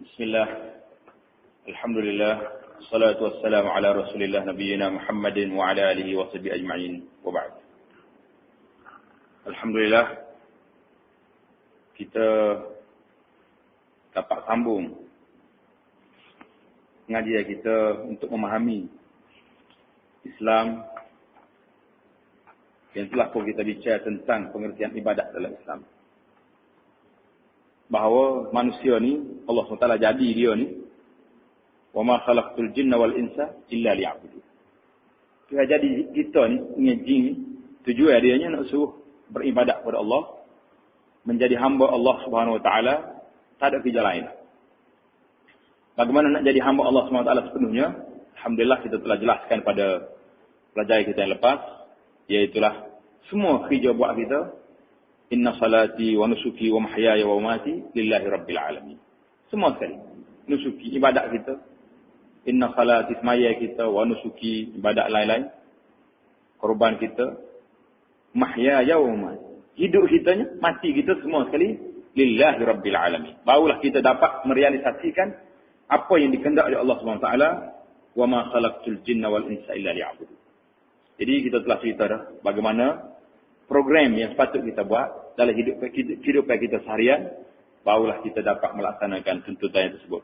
Bismillah. Alhamdulillah. Wassalatu wassalamu ala Rasulillah nabiyina Muhammadin wa ala alihi wa sahbihi ajma'in. Wa ba'd. Alhamdulillah kita dapat sambung pengajian kita untuk memahami Islam yang telah pun kita bicara tentang pengertian ibadat dalam Islam. Bahawa manusia ni Allah SWT jadi dia ni wa ma khalaqtul jinna wal insa illa liya'budun. Dia jadi kita ni jin ni tujuan dia nak suruh beribadat kepada Allah, menjadi hamba Allah Subhanahu wa taala, tak ada kerja lain. Bagaimana nak jadi hamba Allah Subhanahu wa taala sepenuhnya? Alhamdulillah kita telah jelaskan pada pelajaran kita yang lepas, iaitulah semua kerja buat kita, inna salati wa nusuki wa mahyaya wa mamati lillahi rabbil alamin. Semua sekali. Nusuki, ibadat kita. Inna salati, semaya kita, wa nusuki, ibadat lain-lain. Korban kita. Mahyaya wa mamati. Hidup kitanya, mati kita semua sekali. Lillahi rabbil alamin. Barulah kita dapat merealisasikan apa yang dikehendaki oleh Allah SWT. Wa ma khalaqtul jinna wal insa illa liya'budun. Jadi kita telah cerita dah bagaimana program yang sepatut kita buat dalam kehidupan kita seharian, barulah kita dapat melaksanakan tuntutan yang tersebut.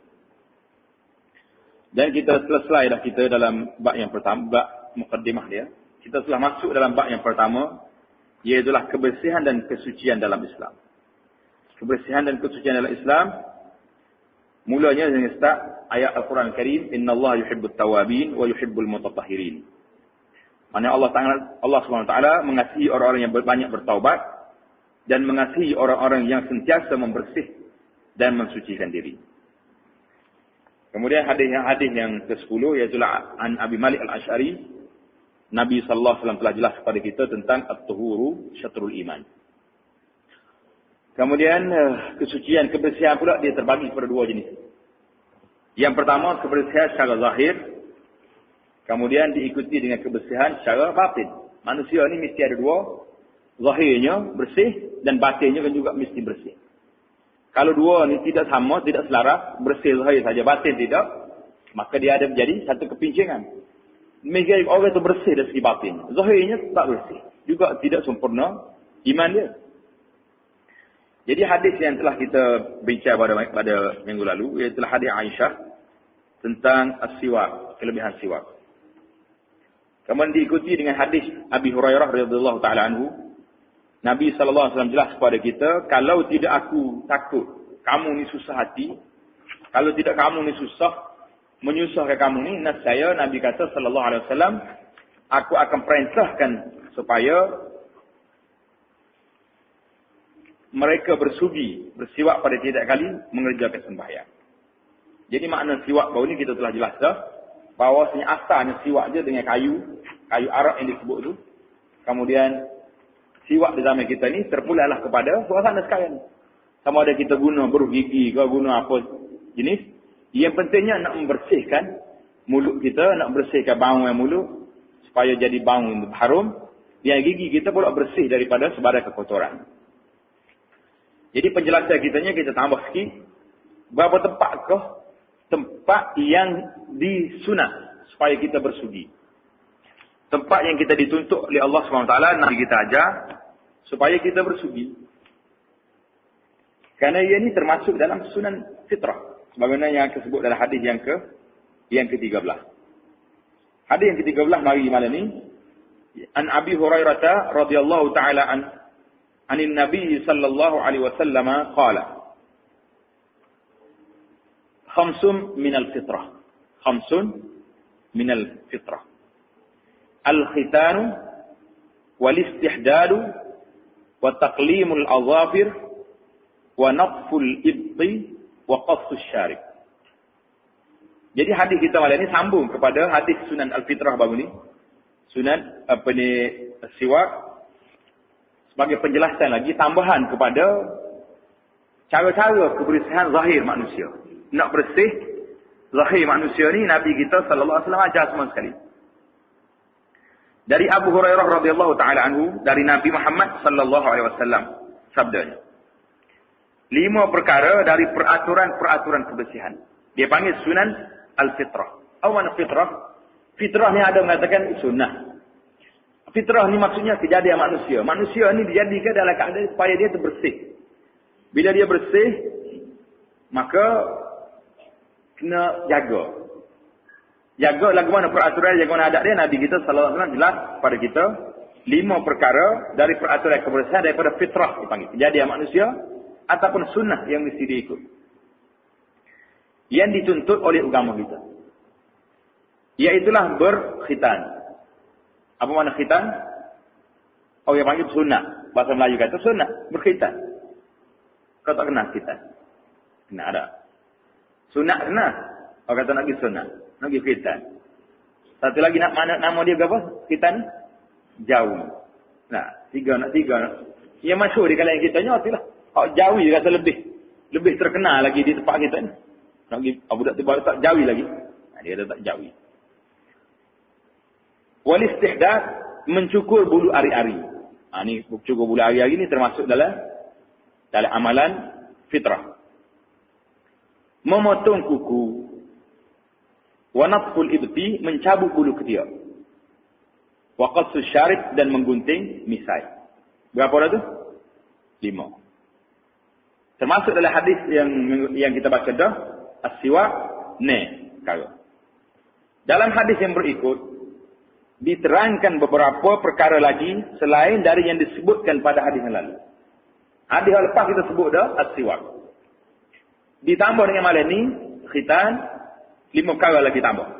Dan kita selesai dah kita dalam bab yang pertama, bab mukaddimah dia. Kita telah masuk dalam bab yang pertama, iaitulah kebersihan dan kesucian dalam Islam. Kebersihan dan kesucian dalam Islam, mulanya dengan start ayat Al-Quran Karim, innallaha yuhibbut tawabin wa yuhibbul mutatahhirin. Maksudnya Allah SWT mengasihi orang-orang yang banyak bertaubat dan mengasihi orang-orang yang sentiasa membersih dan mensucikan diri. Kemudian hadis yang ke-10 iaitu an Abi Malik Al-Asy'ari, Nabi sallallahu alaihi wasallam telah jelas kepada kita tentang at-tuhuru syatrul iman. Kemudian kesucian, kebersihan pula dia terbagi kepada dua jenis. Yang pertama kebersihan secara zahir, kemudian diikuti dengan kebersihan secara batin. Manusia ni mesti ada dua. Zahirnya bersih dan batinnya kan juga mesti bersih. Kalau dua ni tidak sama, tidak selaras, bersih zahir saja, batin tidak, maka dia ada menjadi satu kepincingan. Mesti orang itu bersih dari segi batin. Zahirnya tak bersih. Juga tidak sempurna iman dia. Jadi hadis yang telah kita bincang pada minggu lalu, iaitu hadis Aisyah tentang as-siwak, kelebihan siwak. Kemudian diikuti dengan hadis Abi Hurairah radhiyallahu taala anhu. Nabi sallallahu alaihi wasallam jelas kepada kita, kalau tidak aku takut kamu ni susah hati, kalau tidak kamu ni susah, menyusahkan kamu ni, nescaya Nabi kata sallallahu alaihi wasallam, aku akan perintahkan supaya mereka bersiwak pada tiap kali mengerjakan sembahyang. Jadi makna siwak bau ni kita telah jelas dah, bahawasanya asalnya siwak je dengan kayu arak yang disebut tu. Kemudian siwak di zaman kita ni terpulailah kepada suasana sekarang ni. Sama ada kita guna beruh gigi ke guna apa jenis, yang pentingnya nak membersihkan mulut kita, nak bersihkan bau yang mulut supaya jadi bau yang harum, yang gigi kita pula bersih daripada sebarang kekotoran. Jadi penjelasan kita tambah sikit, berapa tempat yang disunat supaya kita bersuci. Tempat yang kita dituntut oleh Allah SWT, Nabi kita ajar supaya kita bersuci. Kerana ia ini termasuk dalam sunan fitrah. Sebagaimana yang disebut dalam hadis yang ke-13. Hadis yang ke-13 mari malam ni. An Abi Hurairah radhiyallahu ta'ala anin Nabi sallallahu alaihi wasallam qala. Khamsun minal fitrah. Al-khitanu wal-istihdadu wa taqlimul azafir wa naqful ibti wa qassus syarib. Jadi hadis kita malam ini sambung kepada hadis Sunan Al-Fitrah baru ni. Sunan siwak sebagai penjelasan lagi, tambahan kepada cara-cara kebersihan zahir manusia. Nak bersih zahir manusia ni Nabi kita sallallahu alaihi wasallam ajar semua sekali. Dari Abu Hurairah radhiyallahu taala anhu, dari Nabi Muhammad sallallahu alaihi wasallam sabdanya, 5 perkara dari peraturan-peraturan kebersihan. Dia panggil sunan al-fitrah. Awan fitrah. Fitrah ni ada mengatakan sunnah. Fitrah ni maksudnya kejadian manusia. Manusia ni dijadikan dalam keadaan supaya dia bersih. Bila dia bersih, maka kena jaga. Jaga lagu mana peraturan, jaga mana adat dia. Nabi kita sallallahu alaihi wasallam jelas pada kita 5 perkara dari peraturan kebersihan daripada fitrah dipanggil. Kejadian manusia ataupun sunnah yang mesti diikut. Yang dituntut oleh agama kita. Iaitulah berkhitan. Apa makna khitan? Oh, yang panggil sunnah. Bahasa Melayu kata sunnah, berkhitan. Kau tak kenal khitan? Kena ada. Sunnah kenal. Orang kata nak pergi sunnah. Nak pergi khitan. Satu lagi nak mana nama dia apa? Khitan? Jauh. Nah, tiga. Yang masyhur di kalangan kita ni itulah. Jauh dia kata lebih terkenal lagi di tempat kita ni. Nak pergi budak tu baru tak jauh lagi. Dia kata tak jauh. Wal istihdad, mencukur bulu ari-ari. Ni cukur bulu ari-ari ni termasuk dalam amalan fitrah. Memotong kuku. Wa natful ibti, mencabut bulu ketiak. Wa qassus syarib, dan menggunting misai. Berapa dah tu? 5. Termasuk dalam hadis yang kita baca dah, as-siwak kara. Dalam hadis yang berikut diterangkan beberapa perkara lagi selain dari yang disebutkan pada hadis yang lalu. Hadis yang lepas kita sebut dah as-siwak. Ditambah dengan malam ni khitan, 5 perkara lagi tambah.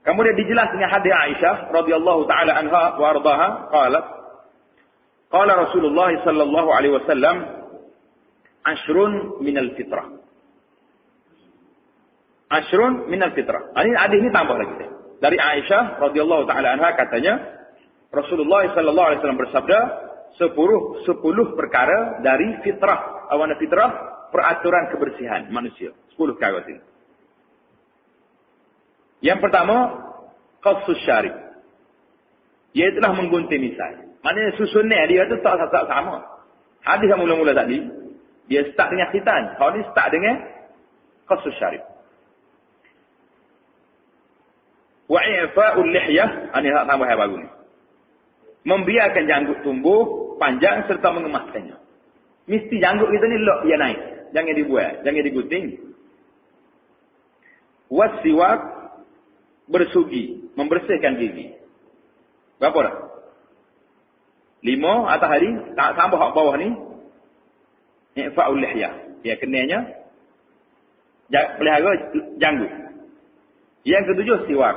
Kemudian dijelas dengan hadis Aisyah radhiyallahu taala anha wa ardaha, qala Rasulullah sallallahu alaihi wasallam, ashrun minal fitrah. Ashrun minal fitrah. Ini hadis ni tambah lagi. Dari Aisyah radhiyallahu taala anha katanya, Rasulullah sallallahu alaihi wasallam bersabda, 10 perkara dari fitrah. Awana fitrah, peraturan kebersihan manusia. 10 perkara ini. Yang pertama, qassus syarib. Iaitulah menggunting misai. Maknanya susunnya dia tu tak sama. Hadis yang mula-mula tadi, dia start dengan khitan. Kalau ni start dengan qassus syarib. Wa i'fa'ul lihyah, ini hak tambah yang baru ni. Membiarkan janggut tumbuh panjang serta mengemaskannya. Mesti janggut kita ni lock dia naik. Jangan dibuat, jangan digunting. Wasiwak, bersugi, membersihkan gigi. Berapa dah? 5 atas hari, tak tambah hak bawah ni. I'fa'ul lihyah. Dia kenanya pelihara janggut. Yang ketujuh, siwak,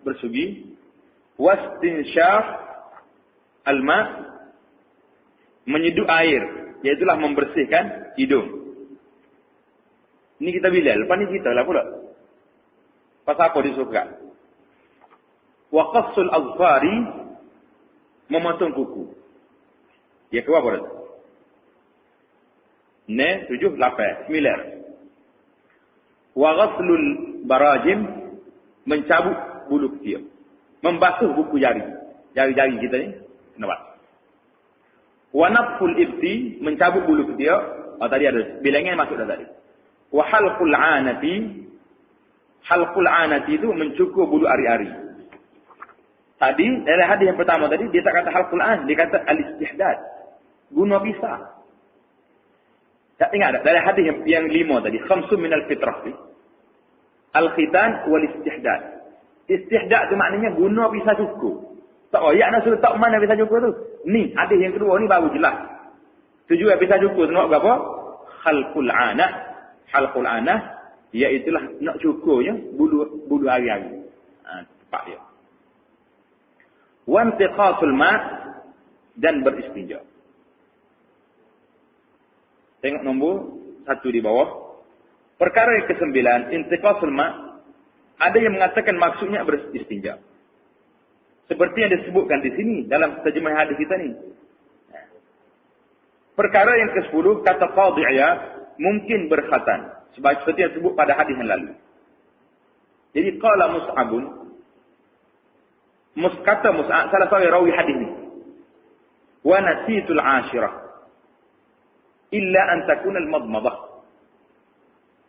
bersugi. Wastinsyaf alma, menyeduh air, iaitulah membersihkan hidung. Ini kita bila, lepas ni kita lah pula. Pasal apa disuka? Wa qassul azfari, memotong kuku. Ya ke apa dah? 7, 8, 9. Wa ghaslul barajim, mencabut bulu ketiak. Membasuh buku jari. Jari-jari kita ni kena buat. Wa naful ibti, mencabut bulu ketiak. Tadi ada bilangan masuk dah tadi. Wa halqul anati. Halqul anati itu mencukur bulu ari-ari. Tadi dalam hadis yang pertama tadi dia tak kata halqul an, dia kata al-istihdad. Guna pisah. Tak ingat tak dalam hadis yang 5 tadi, khamsun minal fitrah. Al-khitan wal istihdad. Istihdad tu maknanya guna pisah cukur. Tak ayat nak suruh tak mana pisah cukur tu. Ni hadis yang kedua ni baru jelas. Tujuan pisah cukur tu nak berapa? Khalqul anah. Khalqul anah iaitulah nak cukurnya bulu ari-ari. Tepat dia. Wa intiqasul ma' dan beristinja. Tengok nombor 1 di bawah. Perkara yang ke-9, intiqasul ma', ada yang mengatakan maksudnya beristinja. Seperti yang disebutkan di sini dalam terjemah hadis kita ni. Perkara yang ke-10, kata Qadhi Iyad, mungkin berkhatan. Seperti yang disebut pada hadis yang lalu. Jadi qala Mus'abun, kata Mus'ab, salah seorang rawi hadis ni. Wa nasitul ashirah. illa an takuna al-madmadah.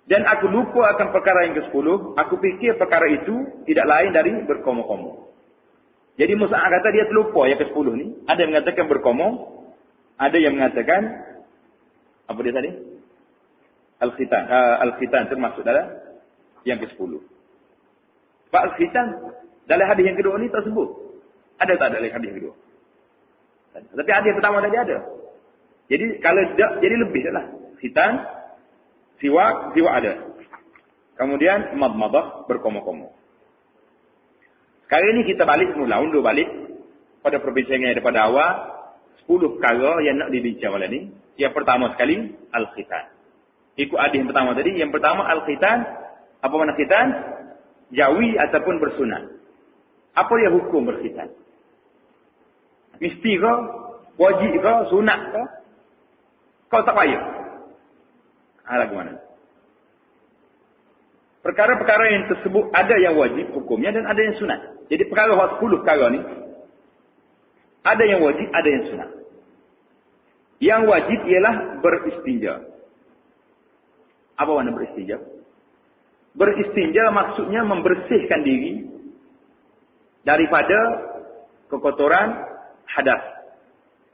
Dan aku lupa akan perkara yang ke-10. Aku fikir perkara itu tidak lain dari berkomong-komong. Jadi Musa kata dia terlupa yang ke-10 ni. Ada yang mengatakan berkomong. Ada yang mengatakan, apa dia tadi? Al-khitan. Al-khitan termasuk dalam yang ke-10. Sebab al-khitan, dalam hadis yang kedua ni tak sebut. Ada tak dalam hadis yang kedua? Tapi hadis pertama tadi ada. Jadi kalau tidak, jadi lebih lah. Khitan, siwak ada. Kemudian madmadah, berkomong-komong. Sekarang ini kita balik semula, undur balik pada perbincangan daripada awal, 10 perkara yang nak dibincang malam ni. Yang pertama sekali, al-khitan. Ikut hadis yang pertama tadi, yang pertama al-khitan, apa makna khitan? Jawi ataupun bersunat. Apa dia hukum berkhitan? Mesti ke? Wajib ke? Sunat ke? Kau tak payah. Lagu mana? Perkara-perkara yang tersebut ada yang wajib hukumnya dan ada yang sunat. Jadi perkara 10 perkara ni ada yang wajib, ada yang sunat. Yang wajib ialah beristinja. Apa makna beristinja? Beristinja maksudnya membersihkan diri daripada kekotoran hadas.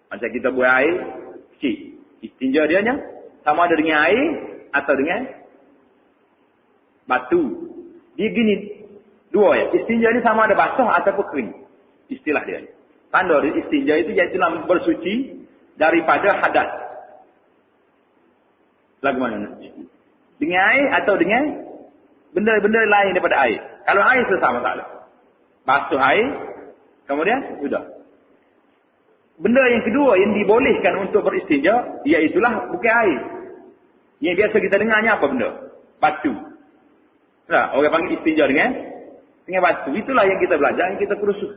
Macam kita buat air kecil. Istinja dia sama ada dengan air atau dengan batu. Dia gini dua ya. Istinja ni sama ada basah ataupun kering. Istilah dia. Tanda dia istinja itu iaitu bersuci daripada hadas. Lagu mana? Dengan air atau dengan benda-benda lain daripada air. Kalau air sesama salah. Basuh air, kemudian sudah. Benda yang kedua yang dibolehkan untuk beristinja, iaitulah bukan air. Yang biasa kita dengarnya apa benda? Batu. Nah, orang panggil istinja dengan batu. Itulah yang kita belajar, yang kita kursus.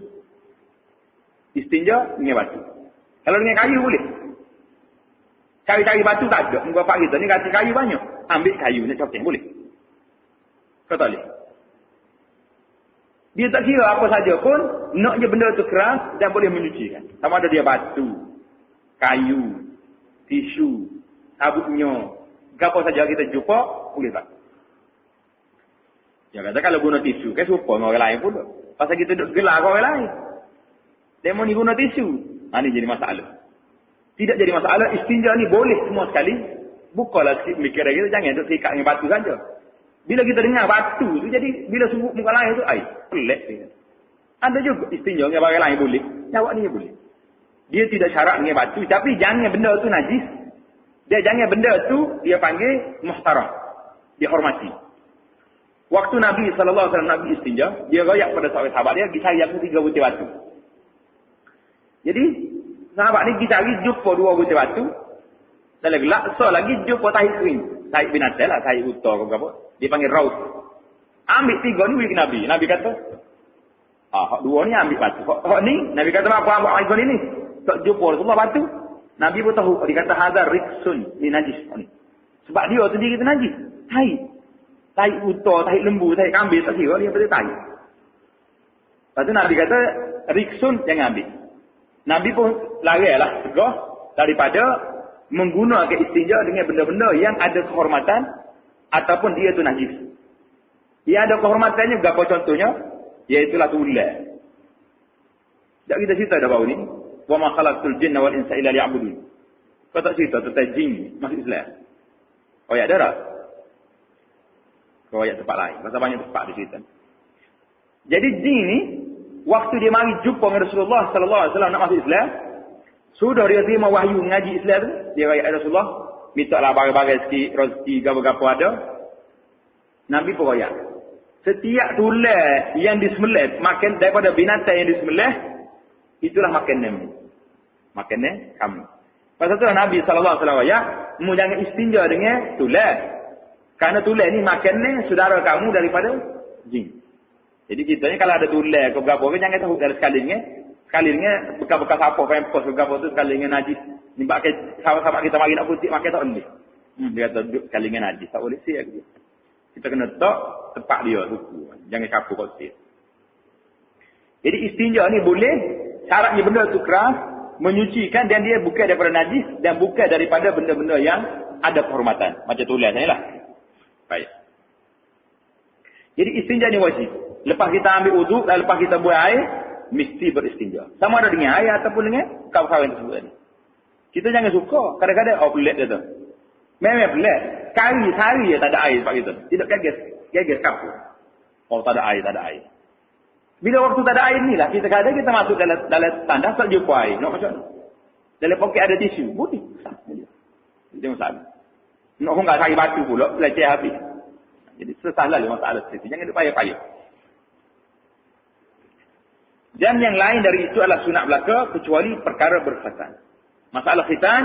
Istinja dengan batu. Kalau dengan kayu boleh. Cari-cari batu tak ada. Bapak kita ni kata kayu banyak. Ambil kayu ni cokeng boleh. Kau tak boleh. Dia tak kira apa saja pun, nak je benda tu keras dan boleh menyucikan. Sama ada dia batu, kayu, tisu, sabuknya, apa saja kita jumpa, boleh tak? Dia kata kalau guna tisu, kan serupa dengan orang lain pula. Pasal kita duduk gelar dengan orang lain. Demo ni guna tisu. Ini jadi masalah. Tidak jadi masalah, istinja ni boleh semua sekali. Bukalah mikir kita, jangan duduk terikat dengan batu saja. Bila kita dengar batu tu, jadi bila sebut muka lain tu, pelik dia. Ada juga istinja dengan barang lain boleh. Jawab ni boleh. Dia tidak syarat dengan batu, tapi jangan benda tu najis. Dia jangan benda tu, dia panggil muhtaram. Dia hormati. Waktu Nabi SAW Nabi istinja, dia royak pada sahabat dia, pergi cari aku 3 butir batu. Jadi, sahabat ni pergi cari, jumpa 2 butir batu. Dan lagi laksa lagi, jumpa tahi kering. Tahi binatang lah, tahi utar ke apa. Dia panggil raus. Ambil 3 ni bagi Nabi. Nabi kata, hak 2 ni ambil batu. Hak ni, Nabi kata, apa ambil ikon ini? Tak jumpa Rasulullah batu. Nabi pun tahu. Dia kata, hadar riksun. Ni najis. Sebab dia sendiri itu najis. Tai utar, tai lembu, tai kambing, tak kira. Dia pada tai. Lepas tu Nabi kata, riksun jangan ambil. Nabi pun lari lah. Tegah daripada menggunakan istinja dengan benda-benda yang ada kehormatan ataupun dia tu najis. Yang ada kehormatannya berapa contohnya? Iaitulah tulah. Tak kita cerita dah baru ni. Wa ma khalaqtul jinna wal insa illa liya'budun. Kau tak cerita tentang jin masuk Islam. Oh ya, ada tak? Kau ayat tempat lain. Pasal banyak tempat dia cerita. Jadi jin ni, waktu dia mari jumpa dengan Rasulullah SAW nak masuk Islam, sudah dia terima wahyu mengaji Islam tu, dia ayat Rasulullah, minta lah barang-barang sikit, rezeki, gapa-gapa ada. Nabi pun ayat. Setiap tulah yang disembelih, makan daripada binatang yang disembelih, itulah makanan. Makanan kami. Pasal tu Nabi SAW ayat, mu jangan istinja dengan tulah. Kerana tulah ni makanan saudara kamu daripada jin. Jadi kita ni kalau ada tulah ke berapa, jangan tahu dari sekali dengan bekas-bekas apa, pampers ke berapa tu, sekali dengan najis. Ni pakai sahabat-sahabat kita mari nak putih, makan tak boleh. Dia kata duduk sekali dengan najis, tak boleh siap dia. Kita kena tak tempat dia tu. Jangan campur kat siap. Jadi istinja ni boleh, syaratnya benda tu keras, menyucikan dan dia bukan daripada najis dan bukan daripada benda-benda yang ada penghormatan. Macam tulisan ni lah. Baik. Jadi istinja ni wajib. Lepas kita ambil uduk dan lepas kita buat air, mesti beristinja. Sama ada dengan air ataupun dengan kawan-kawan tersebut tadi. Kita jangan suka. Kadang-kadang, pelik dia tu. Memang pelik. Sehari tak ada air sebab kita. Tidak gagas kapur. Tak ada air. Bila waktu tak ada air ni lah, kita kadang kita masuk dalam tandas, tak jumpa air. Nak macam mana? Dalam poket ada tisu. Boleh. Dia masalah. Nak pun tak cari batu pula, leceh habis. Jadi selesailah masalah situ. Jangan dia payah-payah. Dan yang lain dari itu adalah sunat belaka kecuali perkara berkhatan. Masalah khitan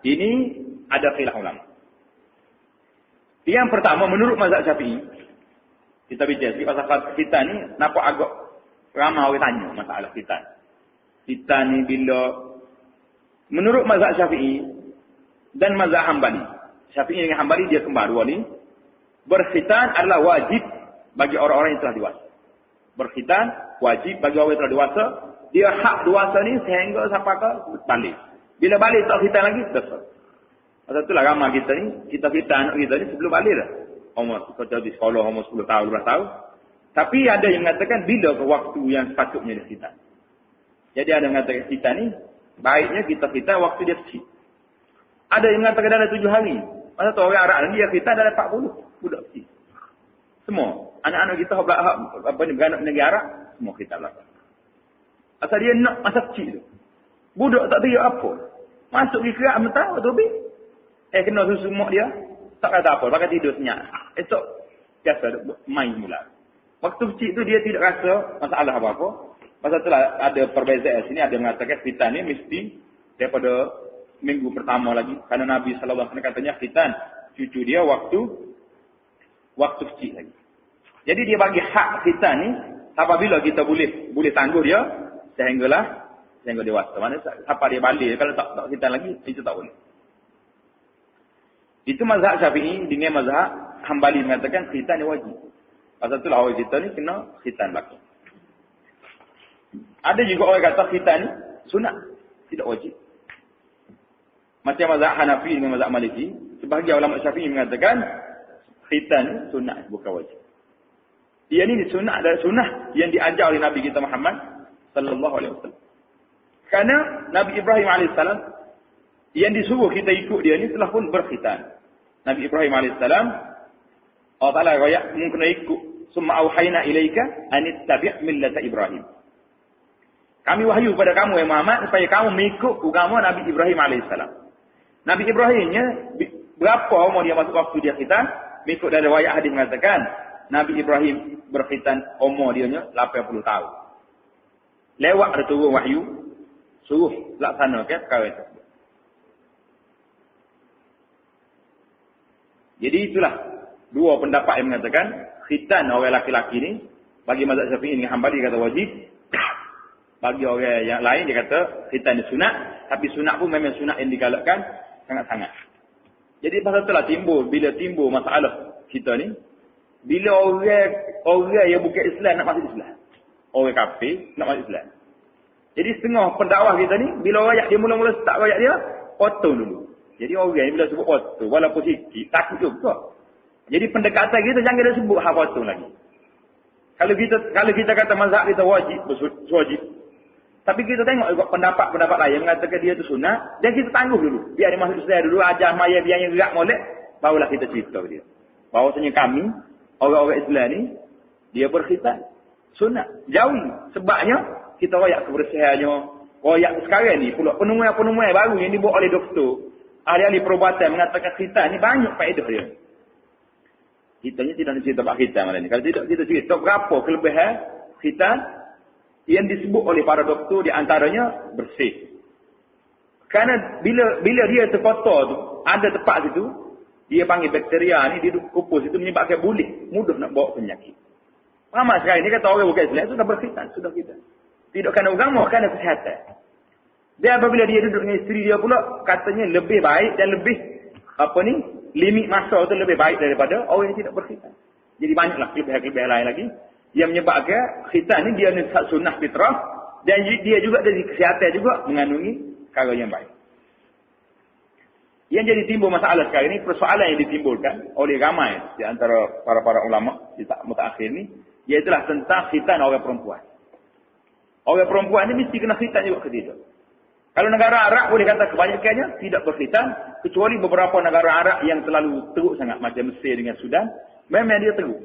ini ada khilaf ulama. Yang pertama menurut mazhab Syafi'i, kita bincang sikit pasal khitan ni nampak agak ramai orang tanya masalah khitan. Khitan ni bila menurut mazhab Syafi'i dan mazhab Hambali. Syafi'i dengan Hambali dia kembar dua ni. Berkhitan adalah wajib bagi orang-orang yang telah dewasa. Berkhitan wajib bagi orang yang telah dewasa. Dia hak dewasa ni sehingga sampai ke balik. Bila balik tak khitan lagi, selesai. Pasal itulah ramai kita ni, kita khitan anak kita ni sebelum balik dah. Umur, kita di sekolah umur 10 tahun, 12 tahun. Tapi ada yang mengatakan bila ke waktu yang sepatutnya dia khitan. Jadi ada yang mengatakan khitan ni, baiknya kita khitan waktu dia kecil. Ada yang mengatakan dalam 7 hari. Masa tu orang Arab ni dia khitan dalam 40. Budak kecil. Semua. Anak-anak kita beranak negeri Arab, semua khitan lah. Asal dia nak masa kecil tu. Budak tak tahu apa. Masuk di kerak mentah tu habis. Kena susu mak dia. Tak kata apa. Pakai tidur senyap. Esok biasa main mula. Waktu kecil tu dia tidak rasa masalah apa-apa. Pasal itulah ada perbezaan sini. Ada yang mengatakan khitan ni mesti daripada minggu pertama lagi. Karena Nabi SAW katanya khitan cucu dia waktu kecil lagi. Jadi dia bagi hak khitan ni apabila kita boleh tangguh dia sehingga dewasa. Mana siapa dia balik kalau tak khitan lagi itu tak boleh. Itu mazhab Syafi'i dengan mazhab Hambali mengatakan khitan ni wajib. Pasal itulah orang kita ni kena khitan belaka. Ada juga orang kata khitan ni sunat, tidak wajib. Macam mazhab Hanafi dengan mazhab Maliki, sebahagian ulama Syafi'i mengatakan khitan ni sunat bukan wajib. Ia ni sunat adalah sunnah yang diajar oleh Nabi kita Muhammad sallallahu alaihi wasallam. Kerana Nabi Ibrahim alaihissalam yang disuruh kita ikut dia ni telah pun berkhitan. Nabi Ibrahim alaihissalam Allah Taala royak mungkin ikut summa auhayna ilaika an ittabi' millata Ibrahim. Kami wahyu kepada kamu ya Muhammad supaya kamu mengikut agama Nabi Ibrahim alaihissalam. Nabi Ibrahimnya berapa umur dia masuk waktu dia khitan? Mengikut dari riwayat hadis mengatakan Nabi Ibrahim berkhitan umur dia nya 80 tahun. Lewat ada turun wahyu suruh laksanakan perkara itu. Jadi itulah dua pendapat yang mengatakan khitan orang laki-laki ni bagi mazhab Syafi'i dengan Hambali kata wajib. Bagi orang yang lain dia kata khitan ni sunat, tapi sunat pun memang sunat yang digalakkan sangat-sangat. Jadi pasal itulah bila timbul masalah kita ni bila orang yang bukan Islam nak masuk Islam. Orang kafir nak masuk Islam. Jadi setengah pendakwah kita ni bila rakyat dia mula-mula start rakyat dia potong dulu. Jadi orang ni bila sebut potong walaupun sikit takut juga. Jadi pendekatan kita jangan dia sebut hak potong lagi. Kalau kita kata mazhab kita wajib. Tapi kita tengok juga pendapat-pendapat lain mengatakan dia tu sunat dan kita tangguh dulu. Biar dia masuk Islam dulu ajar maya biar yang gerak molek barulah kita cerita dia. Bahawasanya kami orang-orang Islam ni dia berkhitan sunat. Jauhi sebabnya kita royak kebersihannya. Royak sekarang ni pula penemuan-penemuan baru yang dibuat oleh doktor. Ahli-ahli perubatan mengatakan khitan ni banyak faedah dia. Kita ni tidak cerita tentang khitan malam ni. Kalau tidak kita cerita berapa kelebihan khitan yang disebut oleh para doktor di antaranya bersih. Kerana bila dia terkotor tu, ada tempat situ, dia panggil bakteria ni, dia kupus itu menyebabkan bulik. Mudah nak bawa penyakit. Ramai sekarang ni kata orang bukan Islam sudah berkhitan, sudah khitan. Tidak kerana agama, kerana kesihatan. Dan apabila dia duduk dengan isteri dia pula, katanya lebih baik dan lebih, limit masa tu lebih baik daripada orang yang tidak berkhitan. Jadi banyaklah kelebihan-kelebihan lain lagi, yang menyebabkan khitan ni dia ni sunnah fitrah, dan dia juga dari kesihatan juga mengandungi cara yang baik. Yang jadi timbul masalah sekarang ini, persoalan yang ditimbulkan oleh ramai di antara para ulama di mutakhir ini, iaitulah tentang khitan orang perempuan. Orang perempuan ini mesti kena khitan juga ke tidak. Kalau negara Arab boleh kata kebanyakannya tidak berkhitan, kecuali beberapa negara Arab yang terlalu teruk sangat macam Mesir dengan Sudan, memang dia teruk.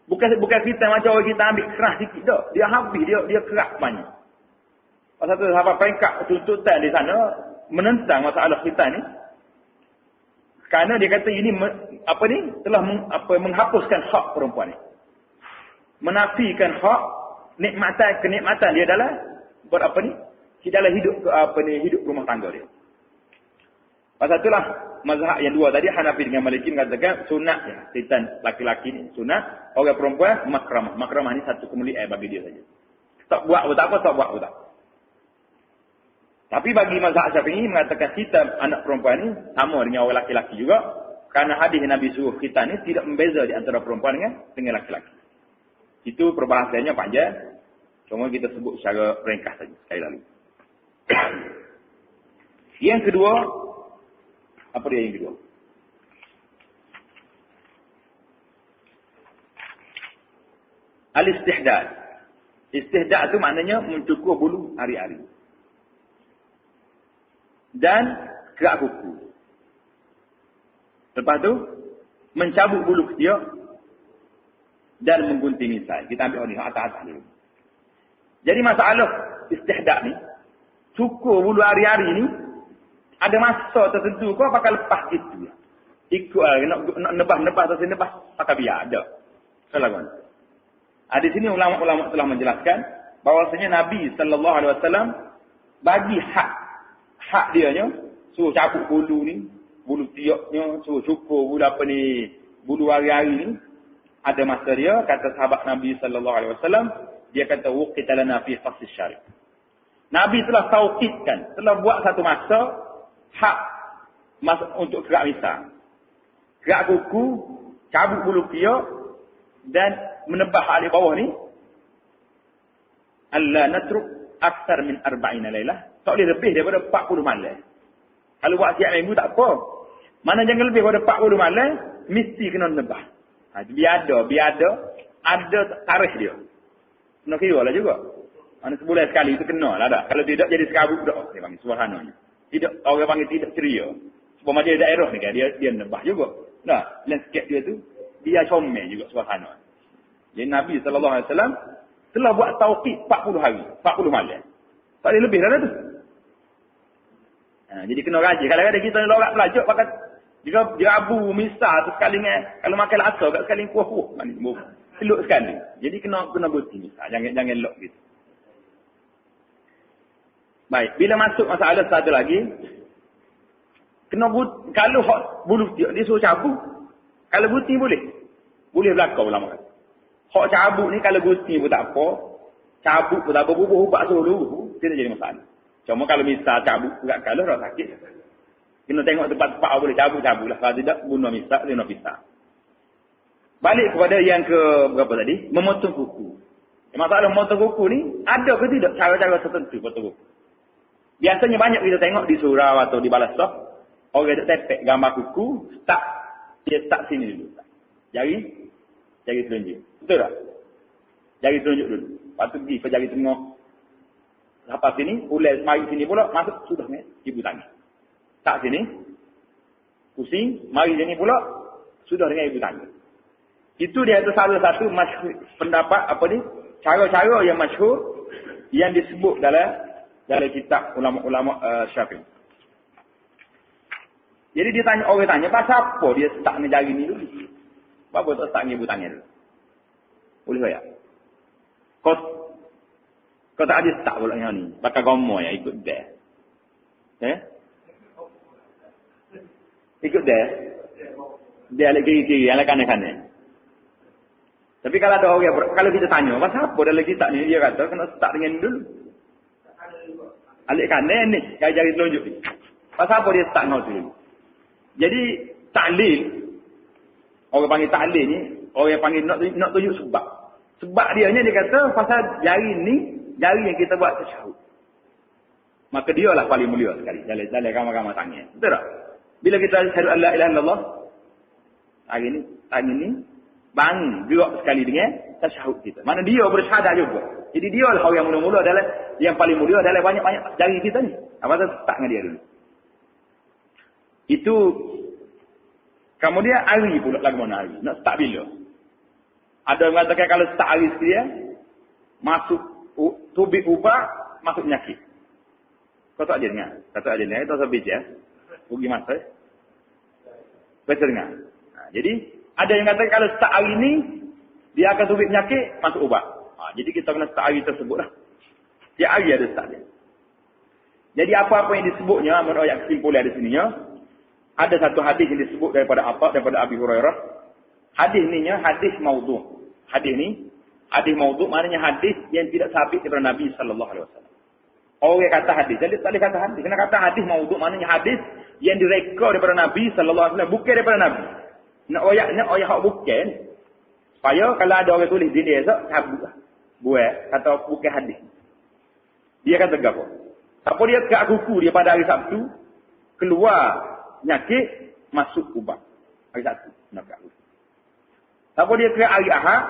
Bukan khitan macam orang kita ambil keras sikit dah. Dia habis, dia keras banyak. Pasal tu sahabat peringkat tuntutan di sana menentang masalah khitan ni. Kerana dia kata ini telah menghapuskan hak perempuan ni. Menafikan hak kenikmatan dia dalam di dalam hidup rumah tangga dia. Pasal itulah mazhab yang dua tadi, Hanafi dengan Maliki mengatakan sunat ya, khitan laki-laki ni sunat, orang perempuan makramah. Makramah ni satu kemuliaan bagi dia saja. Tak buat pun tak apa, tak buat pun tak. Tapi bagi mazhab Syafi'i mengatakan khitan anak perempuan ni sama dengan orang laki-laki juga, kerana hadis Nabi suruh khitan ni tidak membeza di antara perempuan dengan laki-laki. Itu perbahasannya panjang. Cuma kita sebut secara ringkas saja sekali lalu. Yang kedua, apa dia yang kedua? Al-istihdad. Istihdad itu maknanya mencukur bulu hari-hari. Dan kerak kuku. Lepas tu mencabut bulu ketiak dan menggunting misai. Kita ambil ni atas-atas dulu. Jadi masalah istihdad ni, cukur bulu hari-hari ni ada masa tertentu kau pakai lepas itu. Ikut nak nebah-nebah atau nebah pakai biar ada. Salah kan? Di sini ulama-ulama telah menjelaskan bahawasanya Nabi sallallahu alaihi wasallam bagi hak dianya suruh cabut bulu ni, bulu tiaknya, suruh cukur bulu hari-hari ni. Ada masa dia kata sahabat Nabi sallallahu alaihi wasallam, dia kata waqita lana fi qas syarib. Nabi telah taukidkan, telah buat satu masa hak untuk kerak misah. Kerak kuku, cabut bulu tiak dan menebah hak di bawah ni. Allah natruk akthar min 40 lailah. Tak boleh lebih daripada 40 malam. Kalau buat siap minggu tak apa. Mana jangan lebih daripada 40 malam, mesti kena nebah. Biar ada tarikh dia. Kena kira lah juga. Mana sebulan sekali itu kena lah dah. Kalau tidak jadi sekabut dah. Dia panggil suasananya. Tidak, orang panggil tidak ceria. Sebab macam daerah ni kan, dia nebah juga. Nah, landscape dia tu, dia comel juga suasana. Jadi Nabi SAW telah buat taukid 40 hari, 40 malam. Tak boleh lebih dah tu. Jadi kena rajin. Kadang-kadang kita lorak pelajar pakai dia abu, misal tu sekali kalau makan laksa kat sekali kuah-kuah. Seluk sekali. Jadi kena guti misal. Jangan lock gitu. Baik, bila masuk masalah satu lagi, kalau bulu tiak dia suruh cabut, kalau guti boleh. Boleh belakang ulama kata. Hak cabut ni kalau guti pun tak apa, cabut pun tak apa, bubuh-bubuh suruh dulu, tidak jadi masalah. Cuma kalau misal cabut, enggak kalau dah sakit. Kena tengok tempat-tempat boleh cabut-cabut lah. Kalau tidak, bunuh misal, dia pisah. Balik kepada yang ke berapa tadi? Memotong kuku. Masalah memotong kuku ni, ada ke tidak cara-cara tertentu potong kuku? Biasanya banyak kita tengok di surau atau di balasah, orang ada tepek gambar kuku, dia start sini dulu. Jari telunjuk. Betul tak? Jari telunjuk dulu. Lepas tu pergi ke jari tengah. Lepas sini, ulai mari sini pula, masuk sudah ni, ibu tangan. Tak sini, pusing, mari sini pula, sudah dengan ibu tangan. Itu dia itu salah satu pendapat cara-cara yang masyhur yang disebut dalam kitab ulama-ulama Syafi'i. Jadi dia tanya, pasal apa dia start dengan jari ni dulu? Apa tak start dengan ibu tangan dulu? Boleh tak? Kau tak ada start pula yang ni. Bakal gomoh yang ikut dia. Ikut dia. Dia lagi kiri-kiri, yang kanan-kanan. Tapi kalau ada orang, kalau kita tanya, pasal apa dalam kitab ni, dia kata kena start dengan dulu. Alik kanan ni, jari telunjuk ni. Pasal apa dia start dengan dulu? Jadi, taklil, orang panggil taklil ni, orang panggil nak tunjuk sebab. Sebab dia kata, pasal jari ni, jari yang kita buat tasyahud. maka dia lah paling mulia sekali dalam agama tanya. Betul tak? Bila kita syahadu an la ilaha illallah, hari ni bang gerak sekali dengan tasyahud kita. Mana dia bersyahadat juga. Jadi dia lah orang yang mula-mula adalah yang paling mulia adalah banyak-banyak jari kita ni. Apa tu tak dengan dia dulu. Itu kemudian hari pula lagu mana hari. Nak start bila? Ada yang mengatakan kalau start hari dia masuk tubik ubah masuk penyakit. Kau tak ada dengar? Kau tak ada dengar? Itu sebab ya. Pergi masa. Betul dengar? Jadi ada yang kata kalau start hari ni dia akan tubik penyakit masuk ubat. Jadi kita kena start hari tersebut lah. Setiap hari ada start dia. Jadi apa-apa yang disebutnya menurut ayat kesimpulan di sininya ada satu hadis yang disebut daripada Abi Hurairah. Hadis ni hadis maudhu'. Hadis ni hadis maudhu' maknanya hadis yang tidak sabit daripada Nabi sallallahu alaihi wasallam. Orang kata hadis, jadi tak boleh kata hadis. Kena kata hadis maudhu' maknanya hadis yang direkod daripada Nabi sallallahu alaihi wasallam, bukan daripada Nabi. Nak oyak hak bukan. Supaya kalau ada orang tulis di dia esok, cabut lah. Buat, kata bukan hadis. Dia kata apa? Siapa dia kat kuku dia pada hari Sabtu, keluar nyakit, masuk ubat. Hari Sabtu, nak kat kuku. Siapa dia ke hari Ahad,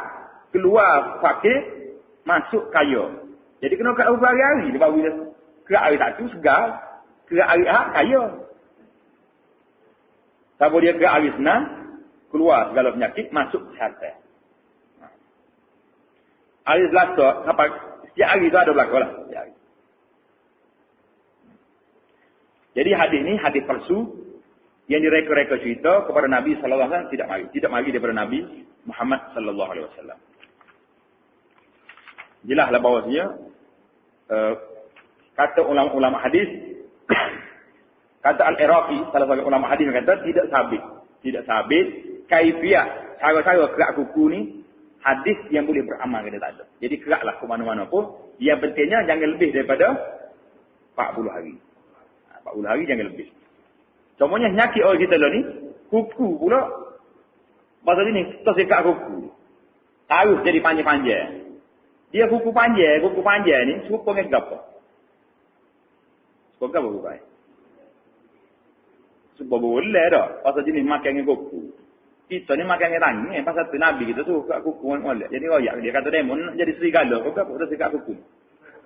keluar fakir, masuk kaya. Jadi kena kat kuku hari-hari. Dia baru dia ke hari Sabtu, segar. Ke hari Ahad, kaya. Siapa dia ke hari Senin, keluar segala penyakit, masuk kesihatan. Hari Selasa, setiap hari itu ada berlaku lah. Jadi hadis ni hadis palsu yang direka-reka cerita kepada Nabi sallallahu alaihi wasallam tidak mari daripada Nabi Muhammad sallallahu alaihi wasallam. Jelaslah bahawasanya kata ulama hadis kata Al-Iraqi salah seorang ulama hadis kata tidak sabit kaifiah cara-cara kerak kuku ni hadis yang boleh beramal kita tak ada. Jadi keraklah ke mana-mana pun. Yang pentingnya jangan lebih daripada 40 hari. 40 hari jangan lebih. Contohnya nyakit orang kita lah ni, kuku pula. Pasal ni, kita sekat kuku. Taruh jadi panjang-panjang. Dia kuku panjang ni, serupa dengan apa? Serupa apa kuku? Serupa boleh tak? Pasal jenis makan dengan kuku. Kita ni makan dengan tangan. Pasal tu Nabi kita tu kat kuku molek. Jadi royak dia kata demon nak jadi serigala. Kau tak sekat kuku.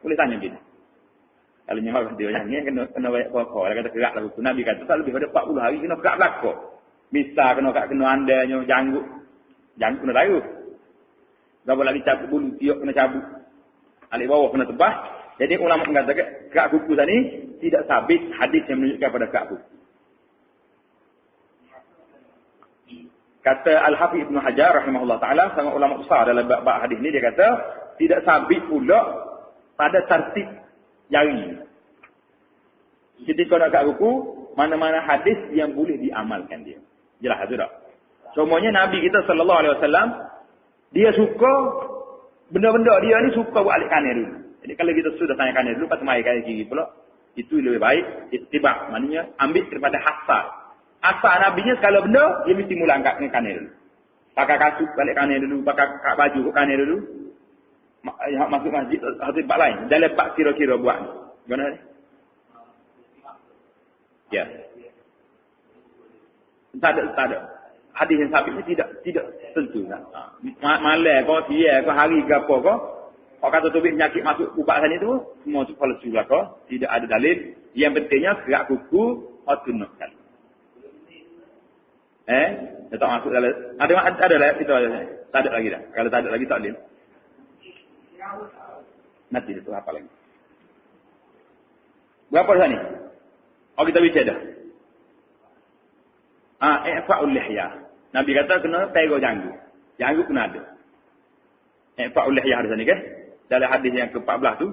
Boleh tanya gini. Kalau nyawa dia yang ni kena banyak pokok. Dia kata keraklah kuku. Nabi kata tak lebih pada 40 hari kena kerak belakang. Misal kena andanya janggut. Janggut kena taruh. Berapa lagi cabut bulu tiuk kena cabut. Alik bawah kena tebas. Jadi ulama mengatakan kerak kuku tadi tidak sabit hadis yang menunjukkan pada kerak kuku. Kata Al-Hafidh Ibn Hajar rahimahullah ta'ala, sangat ulama besar dalam bab hadis ni, dia kata, tidak sabit pula pada tertib jari. Ketika nak kat kuku, mana-mana hadis yang boleh diamalkan dia. Jelas tu tak? Semuanya Nabi kita sallallahu alaihi wasallam, dia suka, benda-benda dia ni suka buat alik kanan dulu. Jadi kalau kita sudah tanya kanan dulu, lepas mai kanan kiri pula, itu lebih baik, ittiba', maknanya ambil daripada hasal. Asal Nabinya segala benda, dia mesti mula angkat dengan kanan dulu. Pakai kasut balik kanan dulu, pakai baju ke kanan dulu. Masuk masjid, harus tempat lain. Dah lepas kira-kira buat ni. Gimana ni? Ya. Tak ada. Hadis yang sabit ni tidak tentu. Malam kau, siang kau, hari ke apa kau. Kau kata tubik penyakit masuk ubat sana tu, semua tu palsu lah kau. Tidak ada dalil. Yang pentingnya kerak kuku, otunuk sekali. Dia tak masuk dalam. Ada lah itu ada. Tak ada lagi dah. Kalau tak ada lagi tak boleh. Nanti itu apa lagi? Berapa dah ni? Oh kita bicara dah. I'fa'ul lihya. Nabi kata kena pegang janggut. Janggut kena ada. I'fa'ul lihya di sana ke? Dalam hadis yang ke-14 tu,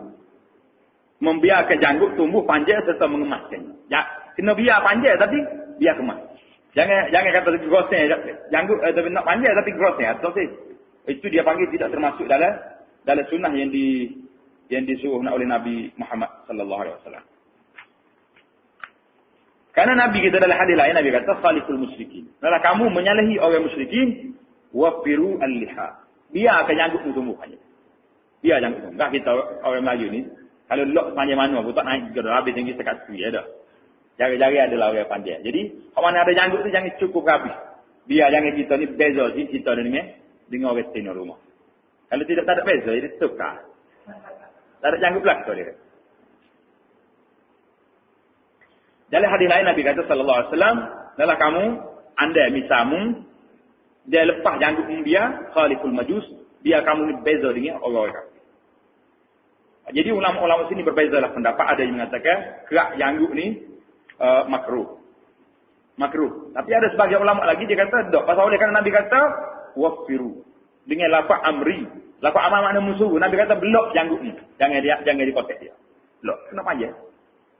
membiarkan janggut tumbuh panjang serta mengemaskannya. Kena biar panjang tapi biar kemas. Jangan kata grosnya janggut tapi nak panjang tapi grosnya atau itu dia panggil tidak termasuk dalam sunnah yang disuruh oleh Nabi Muhammad sallallahu alaihi wasallam. Karena Nabi kita dalam hadis lain Nabi kata khaliful musyrikin. Kalau kamu menyalahi orang musyrikin wafiru al-liha. Biarkan janggut tumbuh panjang. Biar janggut tumbuh. Enggak kita orang Melayu ni Kalau lock panjang mana pun tak naik juga dah. Habis tinggi sekat sui dah. Jari-jari adalah orang pandai. Jadi, kalau mana ada janggut tu jangan cukup habis. Biar jangan kita ni beza kita dengan orang tino rumah. Kalau tidak tak ada beza, jadi tukar. Tak ada janggut belakang dia. Dalam hadis lain Nabi kata sallallahu alaihi wasallam, "Dalam kamu anda misamu dia lepas janggut dia khaliful majus, biar kamu ni beza dengan orang kafir." Jadi ulama-ulama sini berbezalah pendapat, ada yang mengatakan kerak janggut ni makruh. Tapi ada sebagian ulama lagi dia kata tak. Pasal oleh kerana Nabi kata wafiru dengan lafaz amri. Lafaz amar makna musuh. Nabi kata blok janggut ni. Jangan dipotek dia. Blok. Kenapa aja?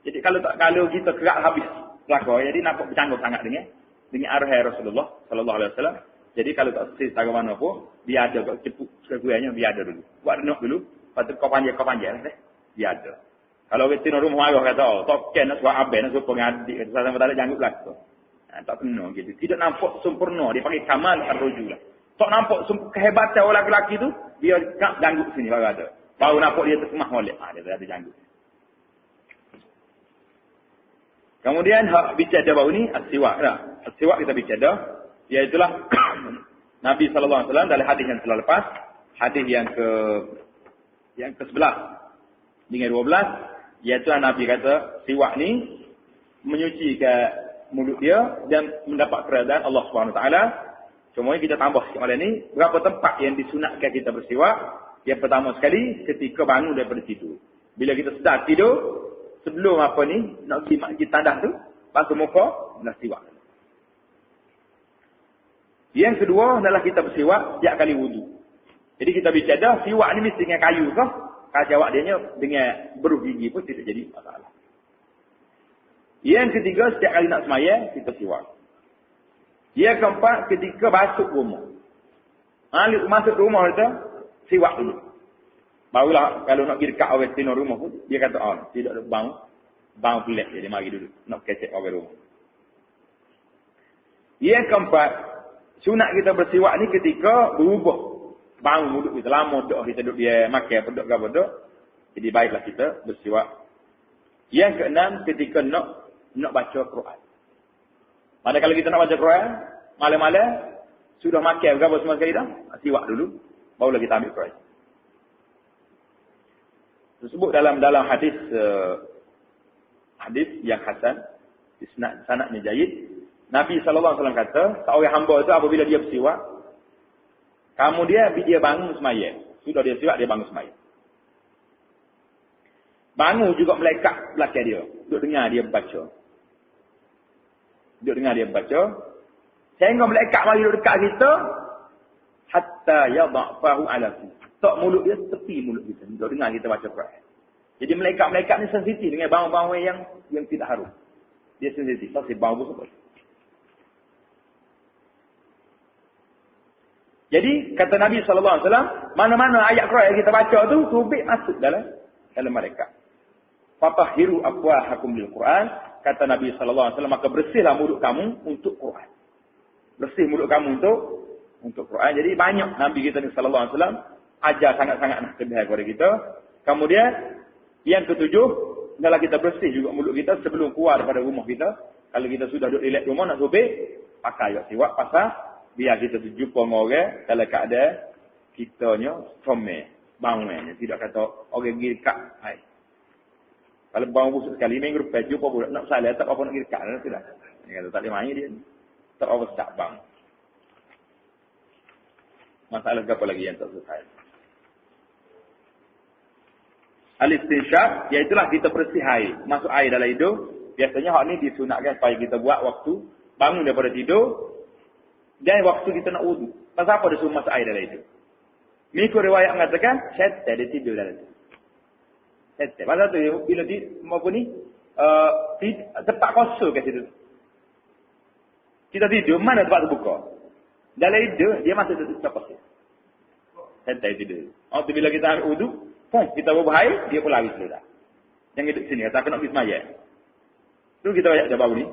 Jadi kalau kita kerak habis pelakor, jadi nampak bercangguk sangat dengan arah Rasulullah sallallahu alaihi wasallam. Jadi kalau tak sisi secara mana pun, dia ada cepuk sekuatnya dia ada dulu. Buat renok dulu, lepas tu kau panjang dia ada. Kalau kita nak rumah marah kata, token nak suap abang, nak suap pengadik, kata sama tak ada janggut belakang. Tak kena gitu. Tidak nampak sempurna, dia panggil kamal ar-rujul. Tak nampak kehebatan orang lelaki tu, dia janggut sini baru ada. Baru nampak dia terkemah molek, dia ada janggut. Kemudian hak bicara baru ni as-siwak dah. As-siwak kita bicara, iaitulah Nabi sallallahu alaihi wasallam dalam hadis yang telah lepas, hadis yang ke-11 dengan 12, iaitu Nabi kata siwak ni menyucikan mulut dia dan mendapat keredaan Allah Subhanahu Wa Taala. Cuma kita tambah sikit malam ni, berapa tempat yang disunatkan kita bersiwak? Yang pertama sekali ketika bangun daripada tidur. Bila kita sedar tidur, sebelum apa ni nak pergi masjid tandas tu, basuh muka, nak siwak. Yang kedua adalah kita bersiwak setiap kali wudu. Jadi kita bicara siwak ni mesti dengan kayu ke? Kalau jawab dia dengan beruh gigi pun tidak jadi masalah. Yang ketiga, setiap kali nak semaya, kita siwak. Yang keempat, ketika masuk rumah. Masuk rumah kita, siwak dulu. Barulah kalau nak pergi dekat orang tino rumah pun, dia kata, tidak ada bang pelik. Jadi mari dulu, nak kecek orang rumah. Yang keempat, sunat kita bersiwak ni ketika berubah. Bangun mulut kita lama duduk, kita duduk dia makan peduk ke apa duduk. Jadi baiklah kita bersiwak. Yang keenam, ketika nak baca Quran. Mana kalau kita nak baca Quran, malam-malam sudah makan berapa semua sekali dah, siwak dulu, barulah kita ambil Quran. Tersebut dalam hadis yang hasan, sanadnya jayyid. Nabi sallallahu alaihi wasallam kata, seorang hamba itu apabila dia bersiwak, kemudian dia bangun semaya. Sudah dia siwak, dia bangun semaya. Bangun juga malaikat belakang dia. Duduk dengar dia baca. Sehingga malaikat mari duduk dekat kita. Hatta yada'fahu ala fi. Tak mulut dia, tepi mulut kita. Duduk dengar kita baca Quran. Jadi malaikat-malaikat ni sensitif dengan bau-bau yang tidak harum. Dia sensitif. Pasti bau busuk. Jadi kata Nabi sallallahu alaihi wasallam, mana-mana ayat Quran yang kita baca tu subik masuk dalam mereka. Fatahhiru afwahakum lil Quran, kata Nabi sallallahu alaihi wasallam, maka bersihlah mulut kamu untuk Quran. Bersih mulut kamu untuk Quran. Jadi banyak Nabi kita ni sallallahu alaihi wasallam ajar sangat-sangat nak kedai kepada kita. Kemudian yang ketujuh, adalah kita bersih juga mulut kita sebelum keluar daripada rumah kita. Kalau kita sudah duduk relax rumah nak subik, pakai siwak pasal biar kita jumpa dengan orang dalam keadaan kitanya someh, bangunnya. Tidak kata orang pergi dekat. Kalau bangun busuk sekali, minggu depan jumpa pula. Nak salah, tak apa nak pergi dekat. Tidak. Dia kata tak boleh main dia. Tak apa sedap bang. Masalah apa lagi yang tak selesai. Al-istinsyaq, iaitulah kita bersih air. Masuk air dalam hidung. Biasanya hak ni disunatkan supaya kita buat waktu bangun daripada tidur. Dan waktu kita nak wudu. Pasal apa dia suruh masuk air dalam itu? Mengikut riwayat mengatakan, syaitan dia tidur dalam itu. Syaitan. Pasal tu, bila tempat kosong kat situ. Kita tidur, mana tempat terbuka? Dalam itu, dia masuk tempat kosong. Syaitan tidur. Waktu bila kita ambil wudu, kita bubuh air, dia pun lari seluruh. Yang hidup sini, kata aku nak pergi semaya. Tu kita banyak jawab ni.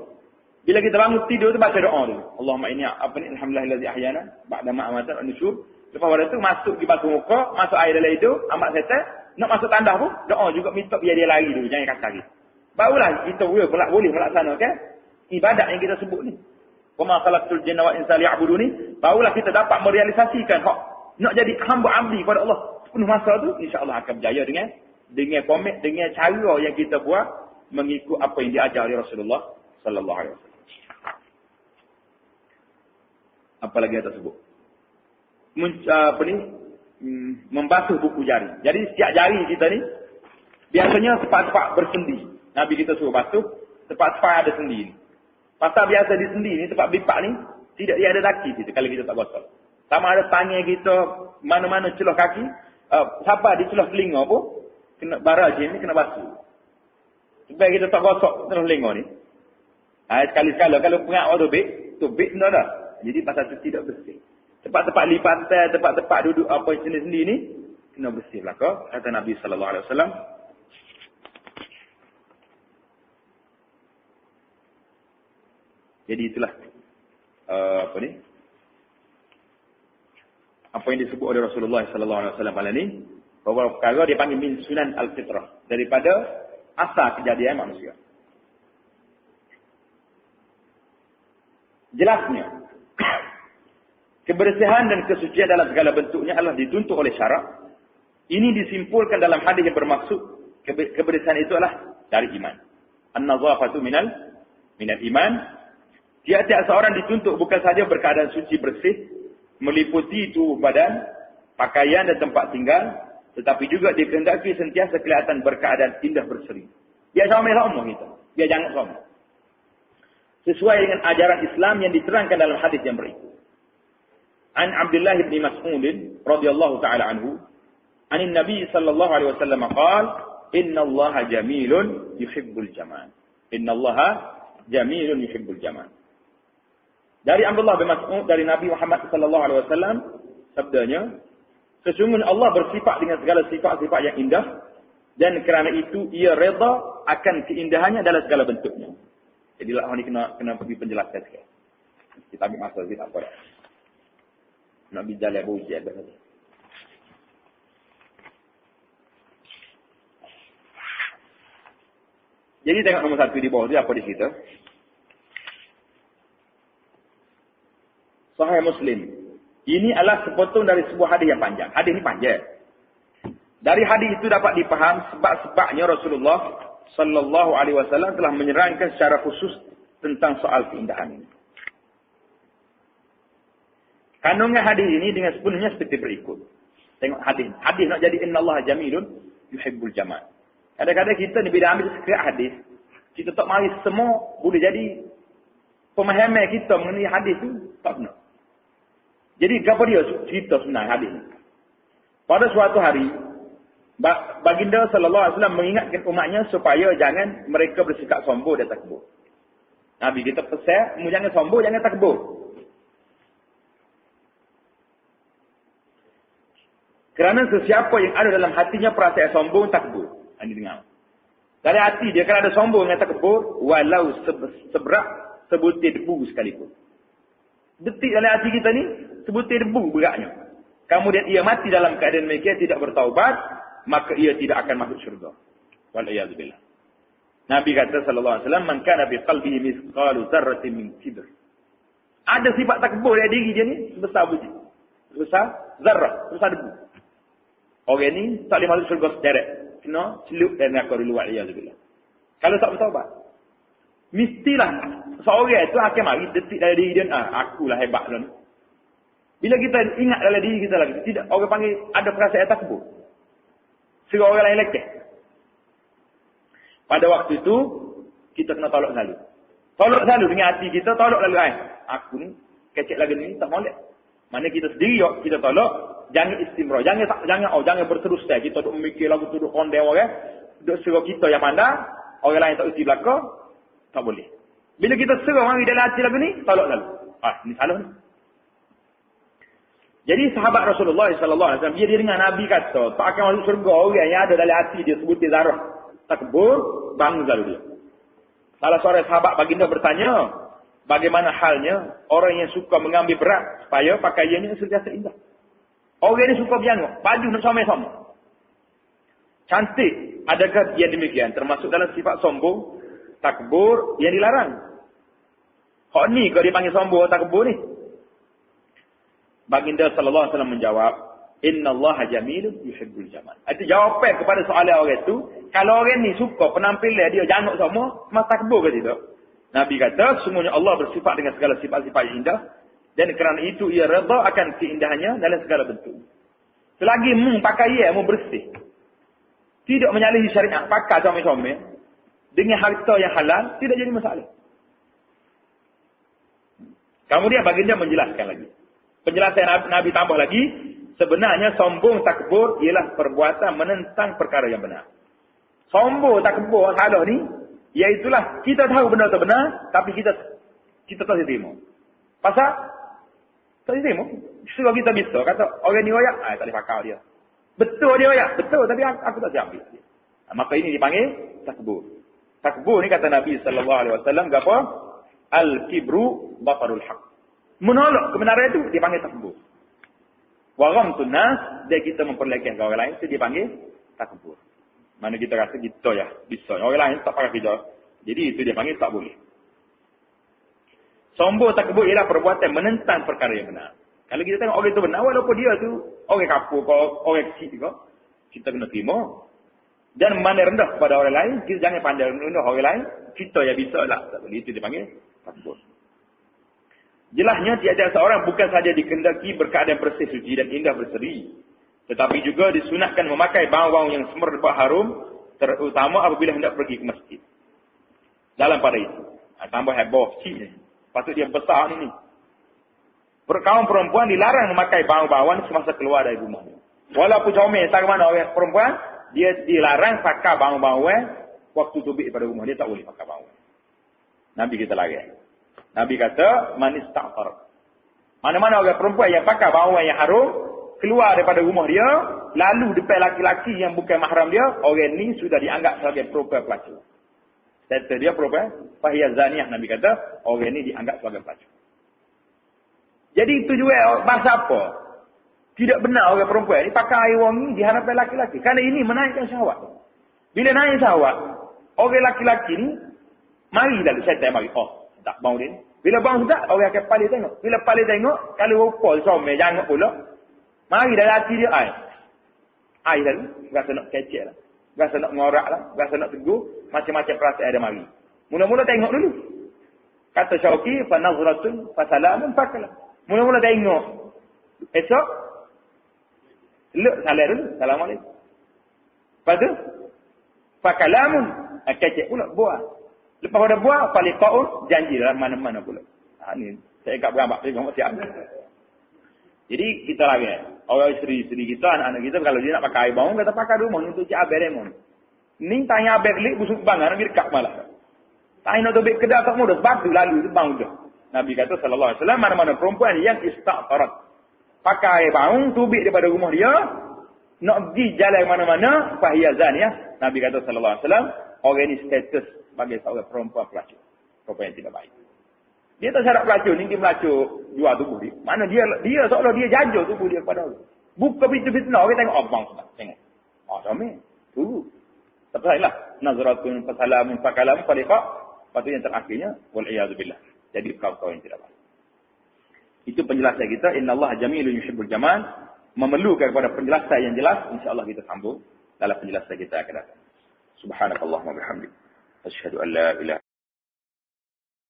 Bila kita bangun tidur tu baca doa dulu. Allahumma inni alhamdulillahillazi ahyana ba'da ma amata an-nusyur. Lepas pada tu masuk di batu muka, masuk air dalam hidung, amat setan, Nak masuk tandas pun, doa juga minta biar dia lari dulu, jangan kasar lagi. Barulah kita boleh melaksanakan ibadat yang kita sebut ni. Wa ma khalaqtul jinna wal insa liya'buduni. Barulah kita dapat merealisasikan hak nak jadi hamba abdi kepada Allah. Penuh masa tu insya-Allah akan berjaya dengan komit, dengan cara yang kita buat mengikut apa yang diajar oleh Rasulullah sallallahu alaihi wasallam. Apa lagi yang tersebut? Membasuh buku jari. Jadi setiap jari kita ni biasanya tempat-tempat bersendi. Nabi kita suruh basuh tempat-tempat ada sendi ni. Pasal biasa di sendi ni, tempat bipak ni tidak dia ada daki kita kalau kita tak gosok. Sama ada tangan kita mana-mana celah kaki, siapa di celah telinga pun kena barajin ni kena basuh. Sebab kita tak gosok celah telinga ni. Sekali-sekala kalau pengat waktu tubik dah dah. Jadi pasal tu tidak bersih. Tempat-tempat lipatan, tempat-tempat duduk apa sendi-sendi ni kena bersih lah kata Nabi sallallahu alaihi wasallam. Jadi itulah apa yang disebut oleh Rasulullah sallallahu alaihi wasallam pada ni, bahawa perkara dia panggil min sunan al-fitrah, daripada asal kejadian manusia. Jelasnya kebersihan dan kesucian dalam segala bentuknya adalah dituntut oleh syarak. Ini disimpulkan dalam hadis yang bermaksud kebersihan itu adalah dari iman. An-nazafatu minal iman. Tiap-tiap seorang dituntut bukan saja berkeadaan suci bersih, meliputi tubuh badan, pakaian dan tempat tinggal, tetapi juga dikehendaki sentiasa kelihatan berkeadaan indah berseri. Biar sama-sama kita. Biar jangan sama. Sesuai dengan ajaran Islam yang diterangkan dalam hadis yang berikut. An Abdullah bin Mas'ud radhiyallahu taala anhu, anin Nabi sallallahu alaihi wasallam qala, "Innallaha jamilun yuhibbul jamal." Innallaha jamilun yuhibbul jamal. Dari Abdullah bin Mas'ud dari Nabi Muhammad sallallahu alaihi wasallam sabdanya, sesungguhnya Allah bersifat dengan segala sifat-sifat yang indah dan kerana itu ia redha akan keindahannya dalam segala bentuknya. Jadi lah ni kena pergi penjelasan sikit. Kita ambil masa kita apa dah. Nak bicara lebar ujian dah tadi. Jadi tengok nombor 1 di bawah tu apa di situ? Sahih Muslim. Ini adalah sepotong dari sebuah hadis yang panjang. Hadis ini panjang. Dari hadis itu dapat dipaham sebab-sebabnya Rasulullah sallallahu alaihi wasallam telah menyerangkan secara khusus tentang soal keindahan ini. Kandungan hadis ini dengan sepenuhnya seperti berikut. Tengok hadis. Hadis nak jadi innallaha jamilun yuhibbul jamal. Kadang-kadang kita ni bila ambil sekian hadis, kita tak mari semua boleh jadi pemahaman kita mengenai hadis tu tak benar. Jadi apa dia cerita sebenarnya hadis ni? Pada suatu hari, baginda sallallahu alaihi wasallam mengingatkan umatnya supaya jangan mereka bersikap sombong dan takbur. Nabi kita pesan, jangan sombong, jangan takbur. Kerana sesiapa yang ada dalam hatinya perasaan sombong, takbur. Ini dengar. Dari hati dia kalau ada sombong dengan takbur, walau seberat sebutir debu sekalipun. Detik dalam hati kita ni, sebutir debu beratnya. Kemudian ia mati dalam keadaan mereka tidak bertaubat, maka ia tidak akan masuk syurga. Wal'iyadzubillah. Nabi kata sallallahu alaihi wasallam, "Man kana bi qalbihi mithqalu dzarratin min kibr." Ada sifat takbur dalam diri dia ni sebesar biji. Sebesar zarrah, sebesar debu. Orang ni tak boleh masuk syurga sederek. Kena celup dan neraka dulu. Wal'iyadzubillah. Kalau tak bertaubat. Mestilah seorang itu akan mari detik dalam diri dia, akulah hebat lah ni. Bila kita ingat dalam diri kita lagi, tidak orang panggil ada perasaan takbur. Serah orang lain lekeh. Pada waktu itu, kita kena tolak selalu. Tolak selalu dengan hati kita, tolak lalu. Aku ni, kecek lagi ni, tak molek. Mana kita sendiri, kita tolak. Jangan istimrah. Jangan berterus. Kita duk memikir lagu tu, duk kondem orang. Duk serah kita yang pandang. Orang lain tak uti belakang. Tak boleh. Bila kita serah mari dalam hati lagu ni, tolak lalu. Ni salah ni. Jadi sahabat Rasulullah sallallahu alaihi wasallam dia dengar Nabi kata, tak akan masuk syurga orang yang ada dalam hati dia sebutir zarah takbur, bangun lalu dia. Salah seorang sahabat baginda bertanya, bagaimana halnya orang yang suka mengambil berat supaya pakaiannya sentiasa indah? Orang ni suka biang, baju nak sama-sama. Cantik. Adakah yang demikian? Termasuk dalam sifat sombong, takbur yang dilarang. Kok ni kau dipanggil sombong, takbur ni? Baginda sallallahu alaihi wasallam menjawab, "Innallaha jamilun yuhibbul jamal." Itu jawapan kepada soalan orang itu, kalau orang ni suka penampilan dia janguk semua, maka takbur ke tidak? Nabi kata, sungguhnya Allah bersifat dengan segala sifat-sifat yang indah, dan kerana itu ia redha akan keindahannya dalam segala bentuk. Selagi pakaian bersih, tidak menyalahi syariat, pakai comel-comel dengan harta yang halal, tidak jadi masalah. Kemudian baginda menjelaskan lagi. Penjelasan Nabi tambah lagi, sebenarnya sombong takbur ialah perbuatan menentang perkara yang benar. Sombong takbur salah ni, iaitulah kita tahu benda tu benar, tapi kita tak terima. Pasal tak terima. Suruh kita bisa kata orang ni royak, tak boleh pakai dia. Betul dia royak, betul, tapi aku tak siap ambil. Maka ini dipanggil takbur. Takbur ni kata Nabi sallallahu alaihi wasallam gapo? Al-kibru batarul haq. Menolak kebenaran itu dipanggil takbur. Wa ghamtun nas, dia kita memperlekehkan orang lain itu dipanggil takbur. Mana kita rasa kita ya bisa. Orang lain tak pakai kita. Jadi itu dia panggil tak boleh. Sombong takbur ialah perbuatan menentang perkara yang benar. Kalau kita tengok orang itu benar, walaupun dia tu orang kapur kau, orang kecil kau, kita kena terima. Dan mana rendah kepada orang lain, kita jangan pandang rendah orang lain, kita ya bisa lah. Tak boleh, itu dipanggil takbur. Jelasnya tiada seorang bukan saja dikendaki berkeadaan bersih suci dan indah berseri, tetapi juga disunahkan memakai bau-bau yang semerbak harum, terutama apabila hendak pergi ke masjid. Dalam pada itu, tambah heboh cik ni. Patut dia besar ni. Kaum perempuan dilarang memakai bau-bauan semasa keluar dari rumah. Walaupun comel tak mana orang perempuan, dia dilarang pakai bau-bauan waktu tubik pada rumah. Dia tak boleh pakai bau. Nabi kita larang. Nabi kata, manis ta'far. Mana-mana orang perempuan yang pakai bauan yang harum, keluar daripada rumah dia, lalu depan laki-laki yang bukan mahram dia, orang ni sudah dianggap sebagai perempuan pelacur. Kata dia perempuan, fahiyah zaniyah, Nabi kata, orang ni dianggap sebagai pelacur. Jadi itu juga bahasa apa? Tidak benar orang perempuan ni pakai air wangi di hadapan laki-laki. Kerana ini menaikkan syahwat. Bila naik syahwat, orang laki-laki ni, mari lalu syaitan mari. Oh, tak bau dia ni. Bila bau tak, orang akan paling tengok. Bila paling tengok, kalau rupa somel, jangan pula. Mari dalam hati dia air. Air lalu, rasa nak kecek lah. Rasa nak ngorak lah. Rasa nak tegur. Macam-macam perasaan ada mari. Mula-mula tengok dulu. Kata Syauqi, fa nazratun, fa salamun, fa kalam. Mula-mula tengok. Esok, seluk salam dulu. Assalamualaikum. Lepas tu, fa kalamun, kecek pula, buah. Lepas pada buah, faliqaun, janji dalam mana-mana pula. Ni, saya kat berambak, saya tengok siap. Jadi, kita lagi. Orang isteri-isteri kita, anak-anak kita, kalau dia nak pakai air bau, kata pakai rumah untuk cik Abel Raymond. Ni tanya Abel Lik, busuk bangan, nak dekat malah. Tanya nak tobek kedai, tak mudah, sebab tu lalu, tu bang dah. Nabi kata, sallallahu alaihi wasallam, mana-mana perempuan yang ista'tarat. Pakai air bau, tubik daripada rumah dia, nak pergi jalan mana-mana, fahiyah zaniyah. Nabi kata, sallallahu alaihi wasallam, orang ni status sebagai seorang perempuan pelacur. Perempuan yang tidak baik. Dia tak syarat pelacur ni, dia melacur jual tubuh dia. Mana dia seolah dia jajah tubuh dia kepada Allah. Buka pintu fitnah, orang tengok, bang sudah, tengok. Comel, tunggu. Tak salah. Nazratun, fasalamun, fakalamun, faliqah. Lepas tu yang terakhirnya, wal'iyazubillah. Jadi kau yang tidak baik. Itu penjelasan kita, innallaha jamilun yuhibbul jamal. Memerlukan kepada penjelasan yang jelas, insya-Allah kita sambung dalam penjelasan kita akan datang. Subhanakallahumma bihamdik. Asyhadu an la ilaha